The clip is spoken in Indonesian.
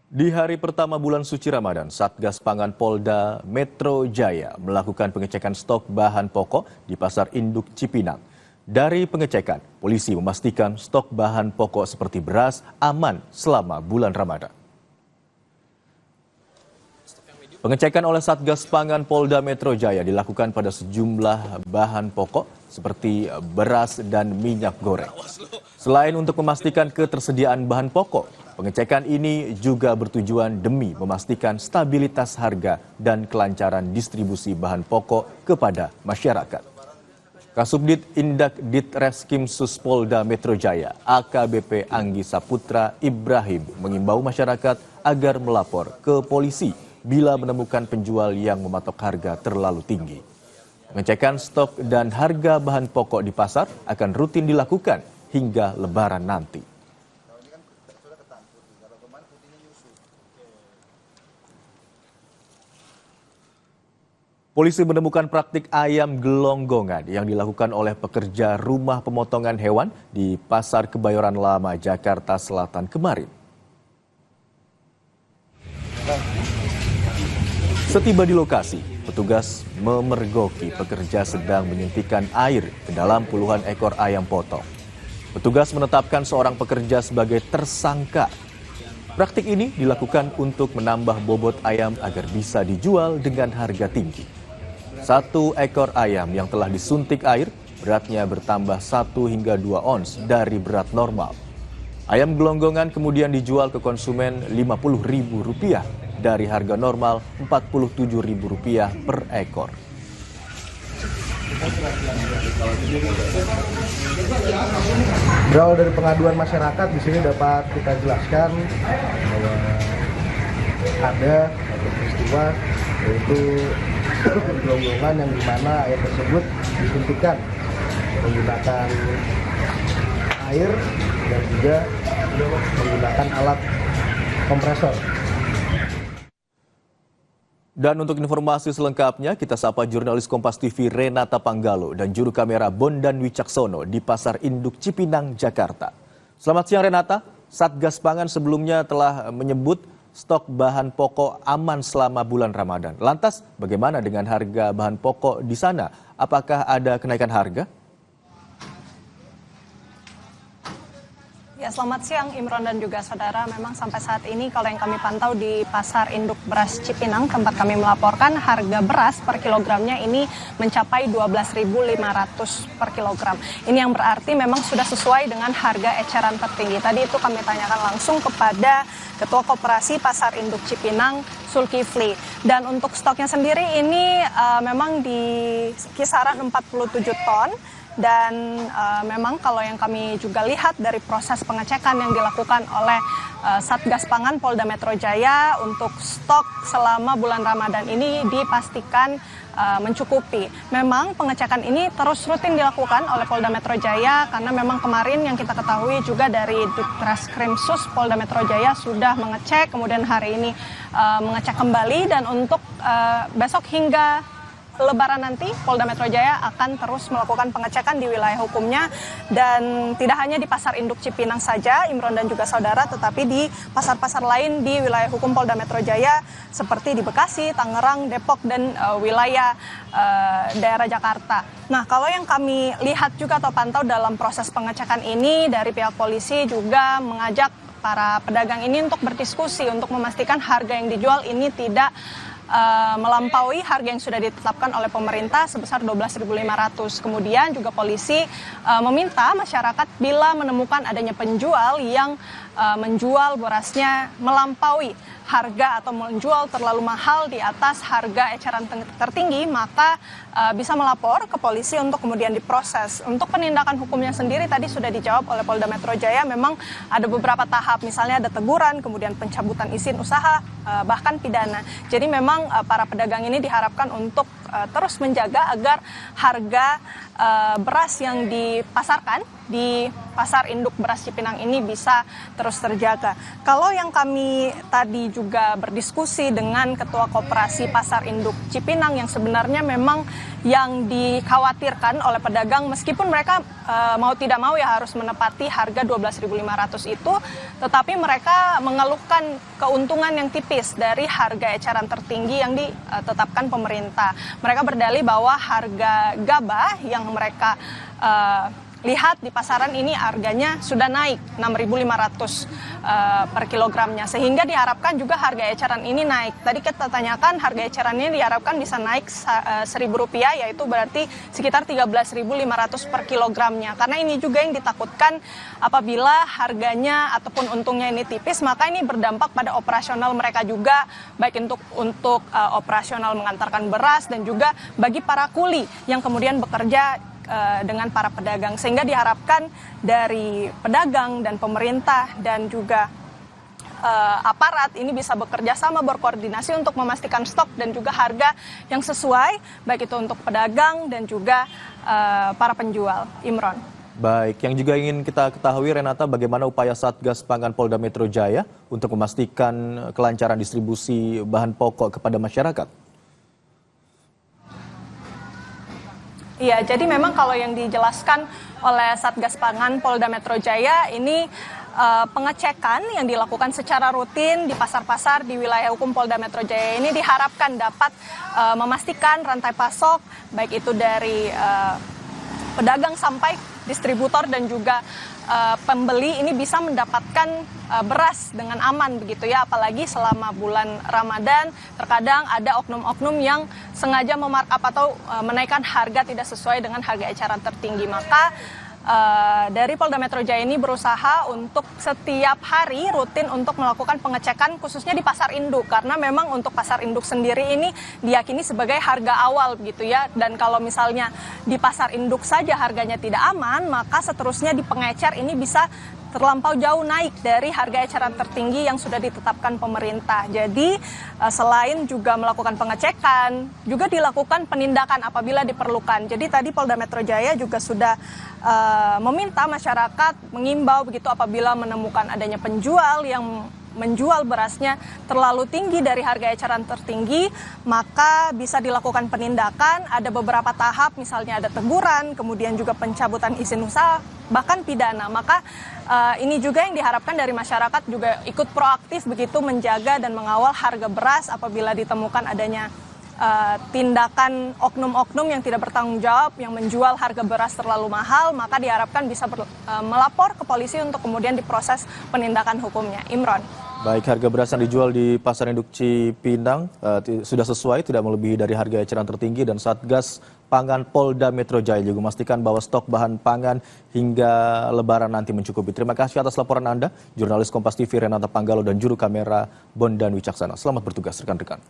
Di hari pertama bulan suci Ramadan, Satgas Pangan Polda Metro Jaya melakukan pengecekan stok bahan pokok di Pasar Induk Cipinang. Dari pengecekan, polisi memastikan stok bahan pokok seperti beras aman selama bulan Ramadan. Pengecekan oleh Satgas Pangan Polda Metro Jaya dilakukan pada sejumlah bahan pokok seperti beras dan minyak goreng. Selain untuk memastikan ketersediaan bahan pokok, pengecekan ini juga bertujuan demi memastikan stabilitas harga dan kelancaran distribusi bahan pokok kepada masyarakat. Kasubdit Indak Ditreskrim Suspolda Metro Jaya, AKBP Anggi Saputra Ibrahim mengimbau masyarakat agar melapor ke polisi bila menemukan penjual yang mematok harga terlalu tinggi. Pengecekan stok dan harga bahan pokok di pasar akan rutin dilakukan hingga Lebaran nanti. Polisi menemukan praktik ayam gelonggongan yang dilakukan oleh pekerja rumah pemotongan hewan di Pasar Kebayoran Lama, Jakarta Selatan kemarin. Setiba di lokasi, petugas memergoki pekerja sedang menyuntikkan air ke dalam puluhan ekor ayam potong. Petugas menetapkan seorang pekerja sebagai tersangka. Praktik ini dilakukan untuk menambah bobot ayam agar bisa dijual dengan harga tinggi. Satu ekor ayam yang telah disuntik air, beratnya bertambah 1 hingga 2 ons dari berat normal. Ayam gelonggongan kemudian dijual ke konsumen Rp50.000 dari harga normal Rp47.000 per ekor. Berawal dari pengaduan masyarakat, di sini dapat kita jelaskan bahwa ada satu peristiwa yaitu gelonggongan yang dimana ayam tersebut disuntikkan menggunakan air dan juga menggunakan alat kompresor. Dan untuk informasi selengkapnya, kita sapa jurnalis Kompas TV Renata Panggalo dan juru kamera Bondan Wicaksono di Pasar Induk Cipinang, Jakarta. Selamat siang Renata, Satgas Pangan sebelumnya telah menyebut stok bahan pokok aman selama bulan Ramadan. Lantas bagaimana dengan harga bahan pokok di sana? Apakah ada kenaikan harga? Ya, selamat siang Imron dan juga saudara. Memang sampai saat ini kalau yang kami pantau di Pasar Induk Beras Cipinang, tempat kami melaporkan, harga beras per kilogramnya ini mencapai Rp12.500 per kilogram. Ini yang berarti memang sudah sesuai dengan harga eceran tertinggi. Tadi itu kami tanyakan langsung kepada Ketua Koperasi Pasar Induk Cipinang, Zulkifli. Dan untuk stoknya sendiri ini memang di kisaran 47 ton. Dan memang kalau yang kami juga lihat dari proses pengecekan yang dilakukan oleh Satgas Pangan Polda Metro Jaya untuk stok selama bulan Ramadan ini dipastikan mencukupi. Memang pengecekan ini terus rutin dilakukan oleh Polda Metro Jaya karena memang kemarin yang kita ketahui juga dari Ditreskrim Sus Polda Metro Jaya sudah mengecek, kemudian hari ini mengecek kembali, dan untuk besok hingga Lebaran nanti Polda Metro Jaya akan terus melakukan pengecekan di wilayah hukumnya, dan tidak hanya di Pasar Induk Cipinang saja, Imron dan juga saudara, tetapi di pasar-pasar lain di wilayah hukum Polda Metro Jaya seperti di Bekasi, Tangerang, Depok, dan wilayah daerah Jakarta. Nah, kalau yang kami lihat juga atau pantau dalam proses pengecekan ini, dari pihak polisi juga mengajak para pedagang ini untuk berdiskusi untuk memastikan harga yang dijual ini tidak melampaui harga yang sudah ditetapkan oleh pemerintah sebesar Rp12.500. Kemudian juga polisi meminta masyarakat bila menemukan adanya penjual yang menjual berasnya melampaui harga atau menjual terlalu mahal di atas harga eceran tertinggi, maka bisa melapor ke polisi untuk kemudian diproses. Untuk penindakan hukumnya sendiri tadi sudah dijawab oleh Polda Metro Jaya, memang ada beberapa tahap, misalnya ada teguran, kemudian pencabutan izin usaha, bahkan pidana. Jadi memang para pedagang ini diharapkan untuk terus menjaga agar harga beras yang dipasarkan di pasar induk beras Cipinang ini bisa terus terjaga. Kalau yang kami tadi juga berdiskusi dengan Ketua Koperasi Pasar Induk Cipinang yang sebenarnya memang yang dikhawatirkan oleh pedagang meskipun mereka mau tidak mau ya harus menepati harga 12.500 itu, tetapi mereka mengeluhkan keuntungan yang tipis dari harga eceran tertinggi yang ditetapkan pemerintah. Mereka berdalih bahwa harga gabah yang mereka lihat di pasaran ini harganya sudah naik 6.500 per kilogramnya, sehingga diharapkan juga harga eceran ini naik. Tadi kita tanyakan harga eceran ini diharapkan bisa naik Rp1.000, yaitu berarti sekitar 13.500 per kilogramnya. Karena ini juga yang ditakutkan apabila harganya ataupun untungnya ini tipis, maka ini berdampak pada operasional mereka juga, baik untuk operasional mengantarkan beras dan juga bagi para kuli yang kemudian bekerja dengan para pedagang, sehingga diharapkan dari pedagang dan pemerintah dan juga aparat ini bisa bekerja sama berkoordinasi untuk memastikan stok dan juga harga yang sesuai, baik itu untuk pedagang dan juga para penjual. Imron. Baik, yang juga ingin kita ketahui Renata, bagaimana upaya Satgas Pangan Polda Metro Jaya untuk memastikan kelancaran distribusi bahan pokok kepada masyarakat? Iya, jadi memang kalau yang dijelaskan oleh Satgas Pangan Polda Metro Jaya ini pengecekan yang dilakukan secara rutin di pasar-pasar di wilayah hukum Polda Metro Jaya ini diharapkan dapat memastikan rantai pasok baik itu dari pedagang sampai distributor dan juga pembeli ini bisa mendapatkan beras dengan aman begitu ya, apalagi selama bulan Ramadan terkadang ada oknum-oknum yang sengaja memarkup atau menaikkan harga tidak sesuai dengan harga eceran tertinggi. Maka dari Polda Metro Jaya ini berusaha untuk setiap hari rutin untuk melakukan pengecekan khususnya di pasar induk, karena memang untuk pasar induk sendiri ini diyakini sebagai harga awal begitu ya, dan kalau misalnya di pasar induk saja harganya tidak aman, maka seterusnya di pengecer ini bisa terlampau jauh naik dari harga eceran tertinggi yang sudah ditetapkan pemerintah. Jadi selain juga melakukan pengecekan, juga dilakukan penindakan apabila diperlukan. Jadi tadi Polda Metro Jaya juga sudah meminta masyarakat mengimbau begitu apabila menemukan adanya penjual yang menjual berasnya terlalu tinggi dari harga eceran tertinggi, maka bisa dilakukan penindakan. Ada beberapa tahap, misalnya ada teguran, kemudian juga pencabutan izin usaha, bahkan pidana. Maka ini juga yang diharapkan dari masyarakat juga ikut proaktif begitu menjaga dan mengawal harga beras apabila ditemukan adanya tindakan oknum-oknum yang tidak bertanggung jawab yang menjual harga beras terlalu mahal, maka diharapkan bisa melapor ke polisi untuk kemudian diproses penindakan hukumnya. Imron. Baik, harga beras yang dijual di Pasar Induk Cipinang sudah sesuai, tidak melebihi dari harga eceran tertinggi, dan Satgas Pangan Polda Metro Jaya juga memastikan bahwa stok bahan pangan hingga Lebaran nanti mencukupi. Terima kasih atas laporan Anda, jurnalis Kompas TV Renata Panggalo dan juru kamera Bondan Wicaksana. Selamat bertugas rekan-rekan.